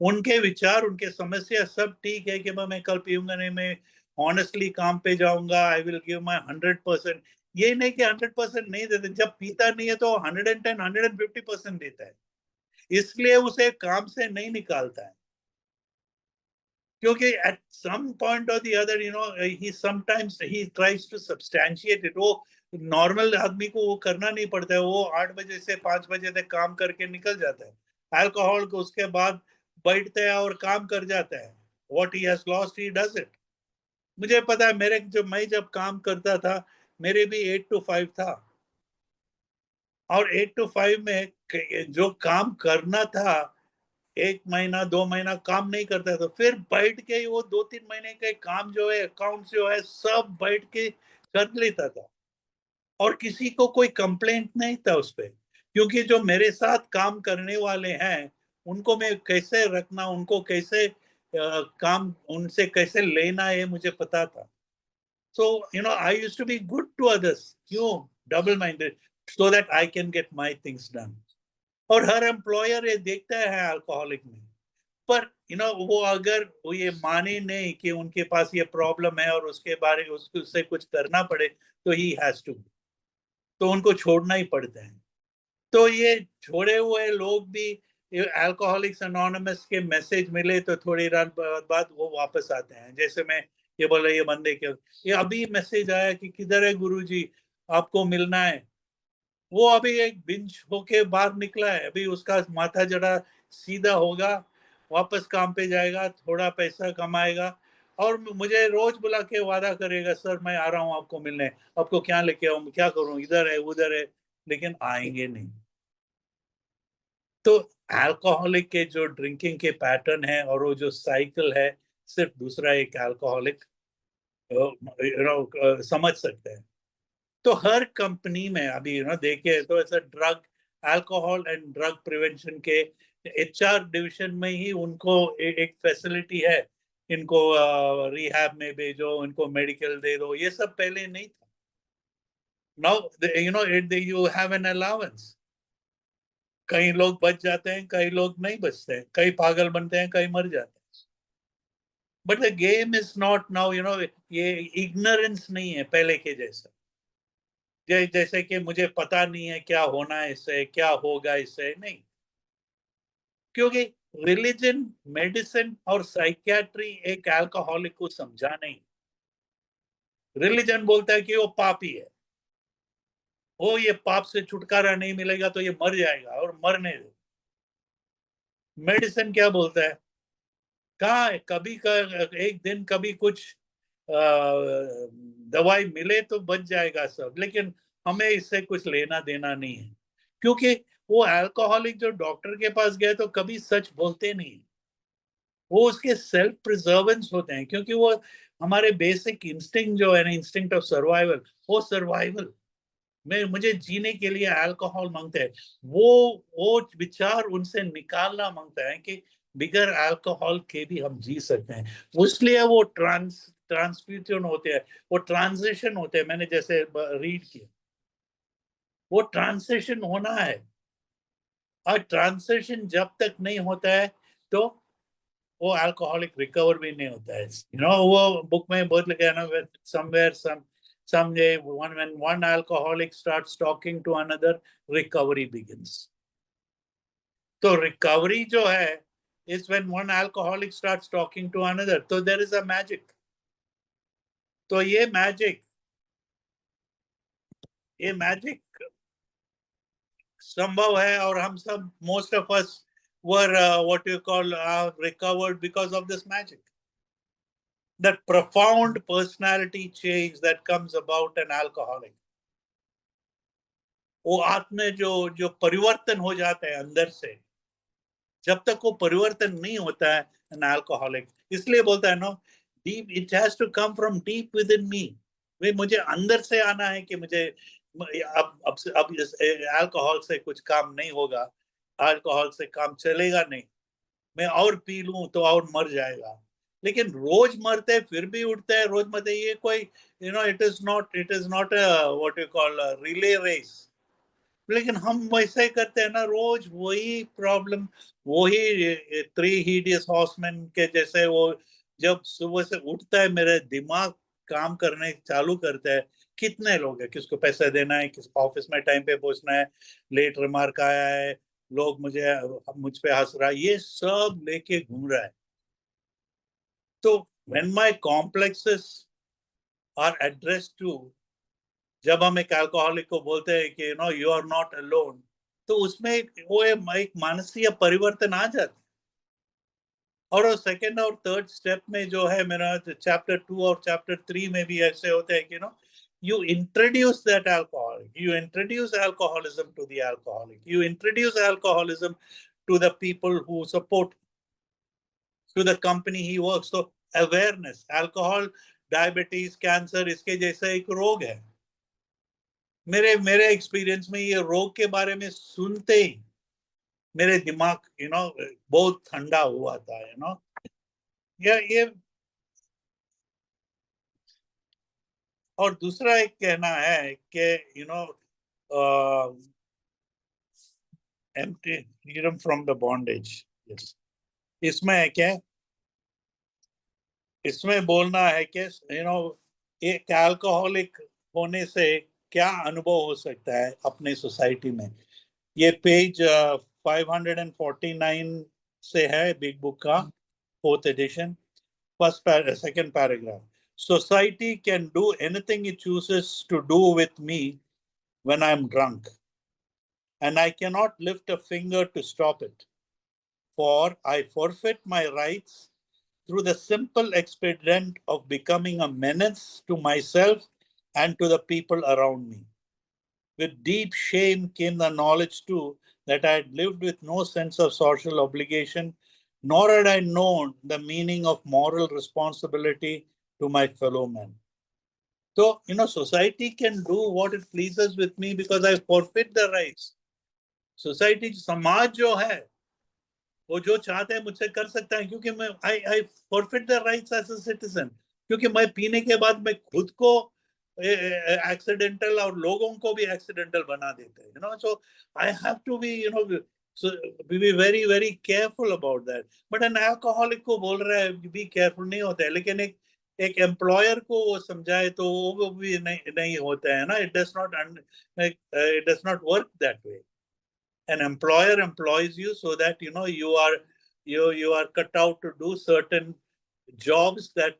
उनके विचार, उनके समस्या सब ठीक है कि मैं कल पीऊंगा नहीं, मैं ऑनेस्टली काम पे जाऊंगा, आई विल गिव माई 100%। ये नहीं कि 100% नहीं देते, जब पीता नहीं है तो 110 150% देता है, इसलिए उसे काम से नहीं निकालता है। क्योंकि at some point or the other, you know, he sometimes he tries to substantiate it. वो नॉर्मल आदमी को वो करना नहीं पड़ता है, वो 8 बजे से 5 बजे तक काम करके निकल जाता है। अल्कोहल को उसके बाद बैठता है और काम कर जाता है। What he has lost, he does it. मुझे पता है, मैं जब काम करता था, मेरे भी 8 to 5 था, और 8 to 5 में जो काम करना था, 1 महीना 2 महीना काम नहीं करता था, फिर बैठ के वो 2-3 महीने के काम जो है, अकाउंट जो है, सब बैठ के कर लेता था, और किसी को कोई कंप्लेंट नहीं था उस पे, क्योंकि जो मेरे साथ काम करने वाले हैं, उनको मैं कैसे रखना, उनको कैसे काम उनसे कैसे लेना है, मुझे पता था। So, you know, I used to be good to others. क्यों? Double minded, so that I can get my things done. और हर एम्प्लॉयर ये देखता है अल्कोहलिक में, पर वो अगर वो ये माने नहीं कि उनके पास ये प्रॉब्लम है और उसके बारे उससे कुछ करना पड़े, तो ही हैज टू, तो उनको छोड़ना ही पड़ता है। तो ये छोड़े हुए लोग भी अल्कोहलिक्स एनोनिमस के मैसेज मिले तो थोड़ी रात बाद वो वापस आते हैं। जैसे मैं ये बोला, ये बंदे के ये अभी मैसेज आया कि किधर है गुरुजी, आपको मिलना है। वो अभी एक बिंज होके बाहर निकला है, अभी उसका माथा जरा सीधा होगा, वापस काम पे जाएगा, थोड़ा पैसा कमाएगा, और मुझे रोज बुला के वादा करेगा, सर मैं आ रहा हूँ आपको मिलने, आपको क्या लेके आऊँ, क्या करूँ, इधर है उधर है, लेकिन आएंगे नहीं। तो अल्कोहलिक के जो ड्रिंकिंग के पैटर्न है और वो जो साइकिल है, सिर्फ दूसरा एक अल्कोहलिक समझ सकते हैं। तो हर कंपनी में अभी देखिए तो ऐसा drug, alcohol and drug prevention के एचआर डिवीजन में ही उनको एक फैसिलिटी है, इनको रिहैब में भेजो, इनको मेडिकल दे दो, ये सब पहले नहीं था। Now you have an allowance. कई लोग बच जाते हैं, कई लोग नहीं बचते हैं, कई पागल बनते हैं, कई मर जाते हैं। But the game is not now, ये इग्नोरेंस नहीं है पहले के जैसा, जैसे कि मुझे पता नहीं है क्या होना है इससे, क्या होगा इससे, नहीं। क्योंकि रिलीजन, मेडिसिन और साइकियाट्री एक अल्कोहलिक को समझा नहीं। रिलीजन बोलता है कि वो पापी है, वो ये पाप से छुटकारा नहीं मिलेगा तो ये मर जाएगा और मरने दो। मेडिसिन क्या बोलता है, कहा कभी का एक दिन कभी कुछ दवाई मिले तो बच जाएगा सब, लेकिन हमें इससे कुछ लेना देना नहीं है। क्योंकि वो अल्कोहलिक जो डॉक्टर के पास गए तो कभी सच बोलते नहीं, वो उसके सेल्फ प्रिजर्वेंस होते हैं, क्योंकि वो हमारे बेसिक इंस्टिंक्ट जो है ना, इंस्टिंक्ट ऑफ सर्वाइवल, वो सर्वाइवल में मुझे जीने के लिए अल्कोहल मांगते हैं। वो विचार उनसे निकालना मांगता है कि बिगर अल्कोहल के भी हम जी सकते हैं। इसलिए वो ट्रांसफ्यूजन होते हैं, वो ट्रांजिशन होते हैं, मैंने जैसे रीड किया, वो ट्रांजिशन होना है। और ट्रांजिशन जब तक नहीं होता है, तो वो अल्कोहलिक रिकवर भी नहीं होता है। वो बुक में बहुत लिखा है ना, somewhere someday when one alcoholic starts talking to another, recovery begins. तो रिकवरी जो है is when one alcoholic starts talking to another, तो there is a magic। तो ये मैजिक संभव है, और हम सब, most of us were what you call recovered because of this magic, that profound personality change that comes about an alcoholic। वो आत्म जो जो परिवर्तन हो जाता है अंदर से, जब तक वो परिवर्तन नहीं होता है एन अल्कोहलिक, इसलिए बोलता है no, deep it has to come from deep within me. वे मुझे अंदर से आना है कि मुझे अब इस अल्कोहल से कुछ काम नहीं होगा, अल्कोहल से काम चलेगा नहीं, मैं और पी लूं तो और मर जाएगा। लेकिन रोज मरते फिर भी उठते हैं, रोज मरते, ये कोई it is not what you call relay race. लेकिन हम वैसे ही करते हैं ना, रोज वही प्रॉब्लम, वही थ्री हीडियस हॉर्समैन के जैसे। वो जब सुबह से उठता है, मेरे दिमाग काम करने चालू करता है, कितने लोग हैं, किसको पैसा देना है, किस ऑफिस में टाइम पे पहुंचना है, लेट रिमार्क आया है, लोग मुझ पे हंस रहा है, ये सब लेके घूम रहा है। So when my complexes are addressed to, जब हम एक अल्कोहलिक को बोलते हैं कि यू आर नॉट अलोन, तो उसमें वो एक मानसीय परिवर्तन आ जाता है। और सेकंड और थर्ड स्टेप में जो है मेरा चैप्टर 2 और चैप्टर 3 में भी ऐसे होते हैं कि you introduce that alcoholic, you introduce alcoholism to the alcoholic, you introduce alcoholism to the people who support, to the company he works. So awareness, alcohol, diabetes, cancer, इसके जैसा एक रोग है। मेरे एक्सपीरियंस में ये रोग के बारे में सुनते ही मेरे दिमाग बहुत ठंडा हुआ था। ये और दूसरा एक कहना है कि empty freedom from the bondage, yes, इसमें है क्या, इसमें बोलना है कि एक अल्कोहलिक होने से क्या अनुभव हो सकता है अपने सोसाइटी में। ये पेज 549 से है बिग बुक का 4th edition, second paragraph. Society can do anything it chooses to do with me when I'm drunk, and I cannot lift a finger to stop it, for I forfeit my rights through the simple expedient of becoming a menace to myself and to the people around me. With deep shame came the knowledge too that I had lived with no sense of social obligation, nor had I known the meaning of moral responsibility to my fellow men. So, society can do what it pleases with me because I forfeit the rights. Society, समाज जो है, वो जो चाहते हैं मुझसे कर सकता है, क्योंकि मैं I forfeit the rights as a citizen. क्योंकि मैं पीने के बाद मैं खुद को एक्सीडेंटल और लोगों को भी एक्सीडेंटल बना देते हैं, so I have to be so be very very careful about that. But an alcoholic को बोल रहा है be careful नहीं होता है, लेकिन एक एम्प्लॉयर को वो समझाए तो वो भी नहीं होता है ना। It does not work that way. An employer employs you so that you are cut out to do certain jobs that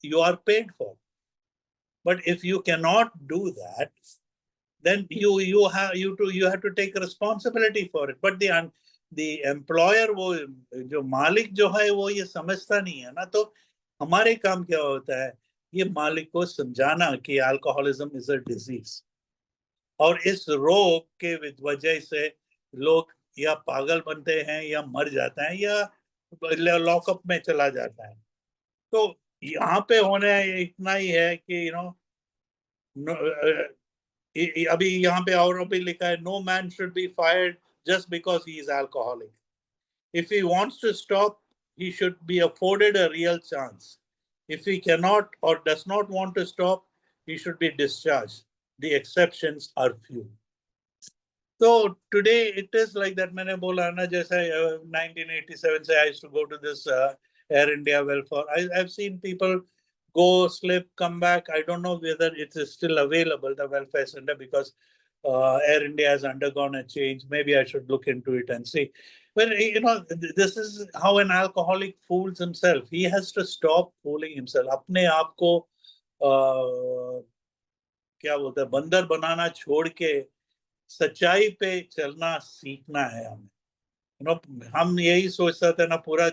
you are paid for. But if you cannot do that, then you have to take responsibility for it. But the employer, वो जो मालिक जो है वो ये समझता नहीं है ना। तो हमारे काम क्या होता है, ये मालिक को समझाना कि अल्कोहलिज्म इज अ डिजीज, और इस रोग के वजह से लोग या पागल बनते हैं या मर जाता है या लॉकअप में चला जाता है। तो यहाँ पे होने इतना ही है कि अभी यहाँ पे और भी लिखा है, no man should be fired just because he is alcoholic. If he wants to stop, he should be afforded a real chance. If he cannot or does not want to stop, he should be discharged. The exceptions are few. So today it is like that. मैंने बोला ना, जैसे 1987 से I used to go to this Air India welfare. I've seen people go, slip, come back. I don't know whether it is still available, the welfare center, because Air India has undergone a change. Maybe I should look into it and see. But this is how an alcoholic fools himself. He has to stop fooling himself. अपने आप को क्या बोलते हैं, बंदर बनाना छोड़ के सच्चाई पे चलना सीखना है हमें। हम यही सोचते थे ना, पूरा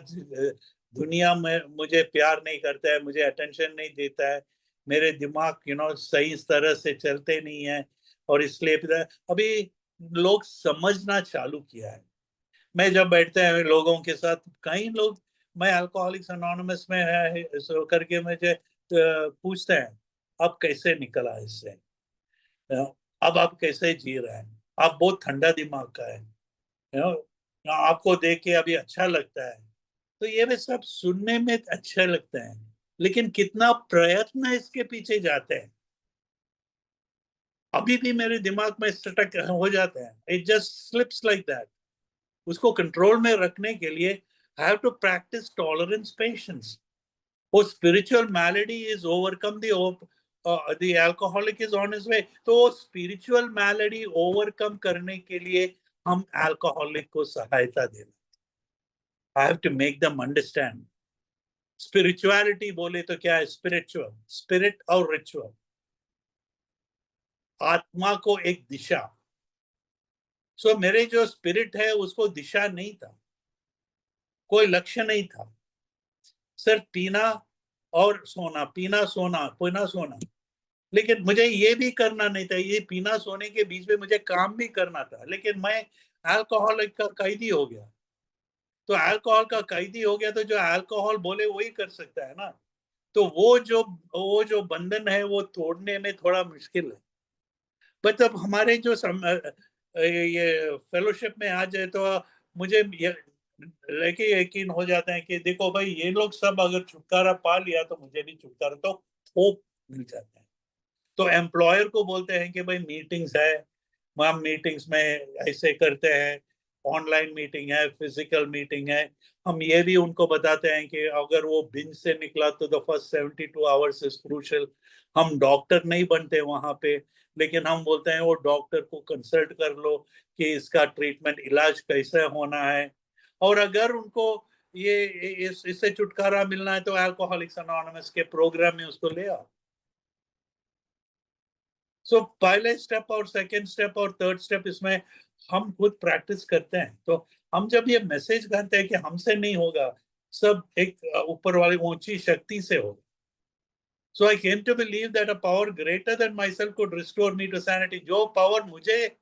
दुनिया में मुझे प्यार नहीं करता है, मुझे अटेंशन नहीं देता है, मेरे दिमाग सही तरह से चलते नहीं है, और इसलिए अभी लोग समझना चालू किया है। मैं जब बैठते हैं लोगों के साथ, कई लोग, मैं अल्कोहलिक्स एनोनिमस में है करके मुझे पूछते हैं अब कैसे निकला इससे, अब आप कैसे जी रहे हैं, आप बहुत ठंडा दिमाग का है, आपको देख के अभी अच्छा लगता है। तो ये भी सब सुनने में अच्छा लगता है, लेकिन कितना प्रयत्न इसके पीछे जाते हैं अभी भी मेरे दिमाग में स्टक हो जाते हैं। It just slips like that. उसको कंट्रोल में रखने के लिए I have to practise tolerance, patience. वो spiritual malady is overcome the alcoholic is on his way. तो स्पिरिचुअल मैलेडी ओवरकम करने के लिए हम अल्कोहलिक को सहायता देना। I have to make them understand spirituality बोले तो क्या है? स्पिरिचुअल, स्पिरिट और रिचुअल, आत्मा को एक दिशा। सो मेरे जो स्पिरिट है उसको दिशा नहीं था, कोई लक्ष्य नहीं था, सिर्फ पीना और सोना, पीना सोना, पीना सोना। लेकिन मुझे ये भी करना नहीं था, ये पीना सोने के बीच में मुझे काम भी करना था, लेकिन मैं अल्कोहलिक का कैदी हो गया। तो अल्कोहल का कैदी हो गया तो जो अल्कोहल बोले वही कर सकता है ना। तो वो जो बंधन है वो तोड़ने में थोड़ा मुश्किल है। बट जब हमारे जो ये फेलोशिप में आ जाए तो मुझे लेके यकीन हो जाता है कि देखो भाई, ये लोग सब अगर छुटकारा पा लिया तो मुझे भी छुटकारा, तो होप मिल जाता है। तो एम्प्लॉयर को बोलते हैं कि भाई मीटिंग्स है, हम मीटिंग्स में ऐसे करते हैं, ऑनलाइन मीटिंग है, फिजिकल मीटिंग है। हम ये भी उनको बताते हैं कि अगर वो बिंज से निकला तो the first 72 hours is crucial. हम डॉक्टर नहीं बनते वहां पे, लेकिन हम बोलते हैं वो डॉक्टर को कंसल्ट कर लो कि इसका ट्रीटमेंट, इलाज कैसे होना है। और अगर उनको ये इससे छुटकारा मिलना है तो अल्कोहलिक्स एनोनिमस के प्रोग्राम में उसको ले आओ। सो पहले स्टेप और सेकंड स्टेप और थर्ड स्टेप इसमें हम खुद प्रैक्टिस करते हैं। तो हम जब ये मैसेज करते हैं कि हमसे नहीं होगा, सब एक ऊपर वाली ऊंची शक्ति से होगा। So I came to believe that a power greater than myself could restore me to sanity. जो पावर मुझे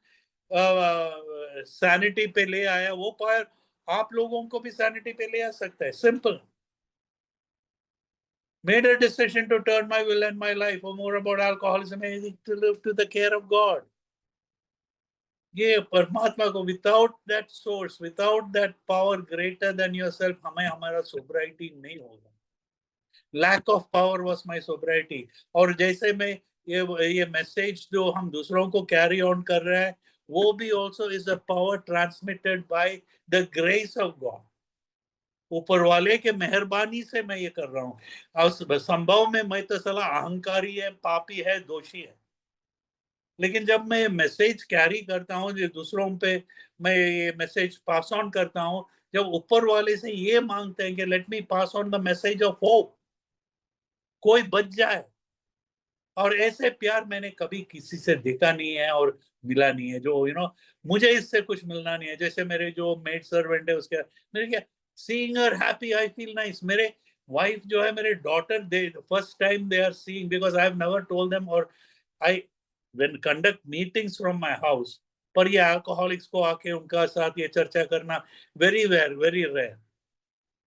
सैनिटी पे ले आया, वो पावर आप लोगों को भी सैनिटी पे ले आ सकता है। Simple. Made a decision to turn my will and my life or more about alcoholism to live to the care of God. ये परमात्मा को, without that source, without that power greater than yourself, हमें हमारा sobriety नहीं होगा। Lack of power was my sobriety. और जैसे मैं ये मैसेज जो हम दूसरों को कैरी ऑन कर रहे हैं, वो भी also is a power transmitted by the grace of God. ऊपर वाले के मेहरबानी से मैं ये कर रहा हूँ। संभव में मैं तो सला अहंकारी है, पापी है, दोषी है। लेकिन जब मैं मैसेज कैरी करता हूँ जो दूसरों पे, मैं ये मैसेज पास ऑन करता हूँ, जब ऊपर वाले से ये मांगते हैं कि let me pass on the message of hope, कोई बच जाए। और ऐसे प्यार मैंने कभी किसी से देखा नहीं है और मिला नहीं है, जो मुझे इससे कुछ मिलना नहीं है। जैसे मेरे जो मेड सर्वेंट है उसके, मेरे क्या, seeing her happy I feel nice. मेरे वाइफ जो है, मेरे daughter, they first time they are seeing, because I have never told them, और I when conduct meetings from my house, पर ये अल्कोहलिक्स को आके उनका साथ ये चर्चा करना very rare, very rare.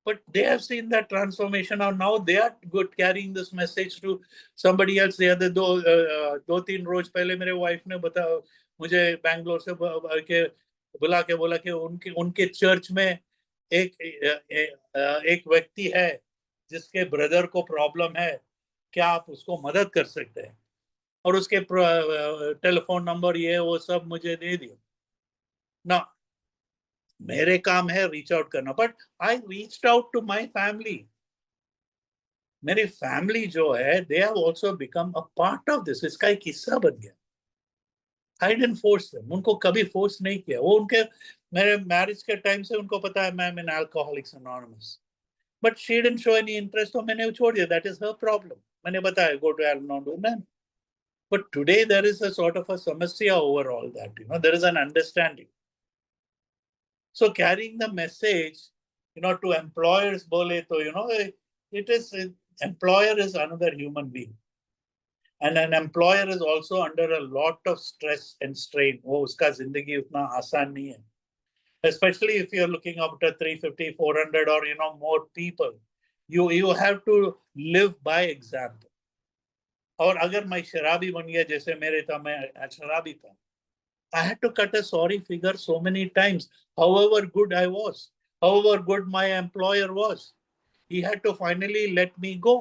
But they have seen that transformation, और now they are good carrying this message to somebody else. The other दो तीन रोज पहले मेरे वाइफ ने मुझे बैंगलोर से के बुला के बोला कि उनके उनके चर्च में एक व्यक्ति है जिसके ब्रदर को प्रॉब्लम है, क्या आप उसको मदद कर सकते हैं? और उसके टेलीफोन नंबर ये वो सब मुझे दे दिया ना। मेरे काम है रीच आउट करना, but I reached out to my family. मेरी फैमिली जो है, they have also become a part of this. इसका एक हिस्सा बन गया। आई डिडंट फोर्स देम, उनको कभी फोर्स नहीं किया। वो उनके, मेरे मैरिज के टाइम से उनको पता है मैं am an alcoholics anonymous, but she didn't show any interest, तो मैंने छोड़ दिया। That is her problem. मैंने बताया गो टू एल-नॉन-डू-मैन। But today there is a sort of a samasya over all that. There is an understanding. So carrying the message, to employers, bole to, it is, employer is another human being. And an employer is also under a lot of stress and strain. वो उसका जिंदगी उतना आसान नहीं है. Especially if you're looking after 350, 400 or, more people. You have to live by example. और अगर मैं शराबी बन गया, जैसे मेरे था, मैं शराबी था, I had to cut a sorry figure so many times, however good I was, however good my employer was. He had to finally let me go.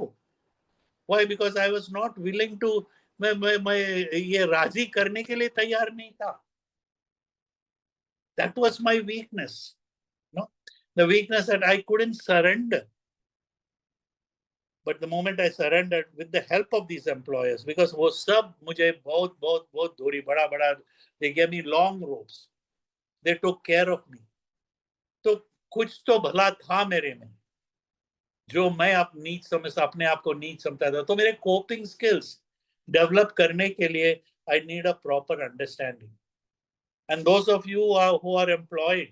Why? Because I was not willing to, मैं ये राजी करने के लिए तैयार नहीं था. That was my weakness. The weakness that I couldn't surrender. But the moment I surrendered with the help of these employers, because वो सब मुझे बहुत बहुत बहुत दूरी, बड़ा बड़ा, they gave me long ropes. They took care of me. तो कुछ तो भला था मेरे में जो मैं अपने आप को नीच समझता था, तो मेरे कोपिंग स्किल्स डेवलप करने के लिए I need a proper understanding. And those of you who are employed,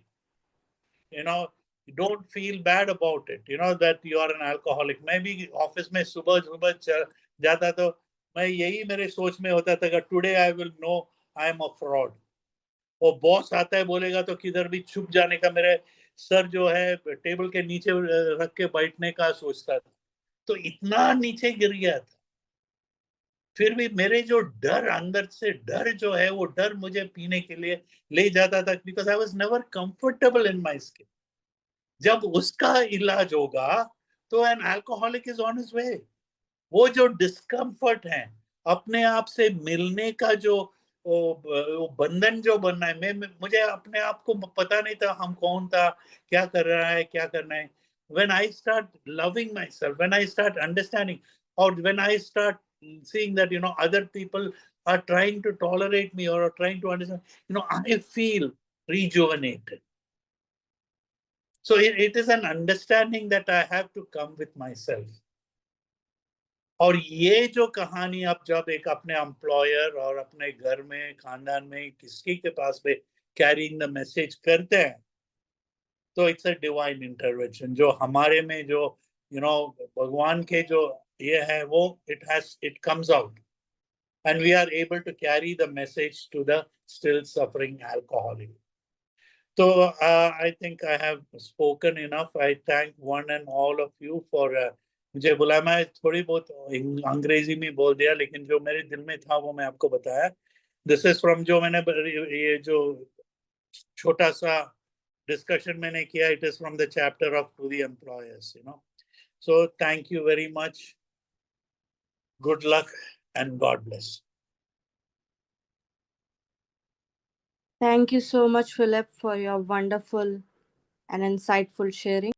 don't feel bad about it, that you are an alcoholic. मैं भी ऑफिस में सुबह सुबह जाता, तो मैं यही मेरे सोच में होता था कि today I will know I am a fraud. वो बॉस आता है बोलेगा तो किधर भी छुप जाने का, मेरे सर जो है टेबल के नीचे रख के बैठने का सोचता था. तो इतना नीचे गिर गया था. फिर भी मेरे जो डर, अंदर से डर जो है, वो डर मुझे पीने के लिए ले जाता था, because I was never comfortable in my skin. जब उसका इलाज होगा तो an alcoholic is on his way. वो जो डिस्कम्फर्ट है, अपने आप से मिलने का जो वो बंधन जो बनना है, मुझे अपने आप को पता नहीं था हम कौन था, क्या कर रहा है, क्या करना है. when I start loving myself, when I start understanding, or when I start seeing that other people are trying to tolerate me or are trying to understand, I feel rejuvenated. So it is an understanding that I have to come with myself. और ये जो कहानी आप जब एक अपने employer और अपने घर में, खानदान में, किसी के पास पे कैरिंग द मैसेज करते हैं, तो इट्स अ डिवाइन इंटरवेंशन. जो हमारे में जो भगवान के जो ये है, वो it comes out, and we are able to carry the message to the still suffering alcoholic. So I think I have spoken enough. I thank one and all of you for मुझे बुलाया. मैं थोड़ी बहुत अंग्रेजी में बोल दिया, लेकिन जो मेरे दिल में था वो मैं आपको बताया. दिस इज फ्रॉम जो मैंने ये जो छोटा सा डिस्कशन मैंने किया, it is from the chapter of to the employers. So thank you very much. Good luck and God bless. Thank you so much, Philip, for your wonderful and insightful sharing.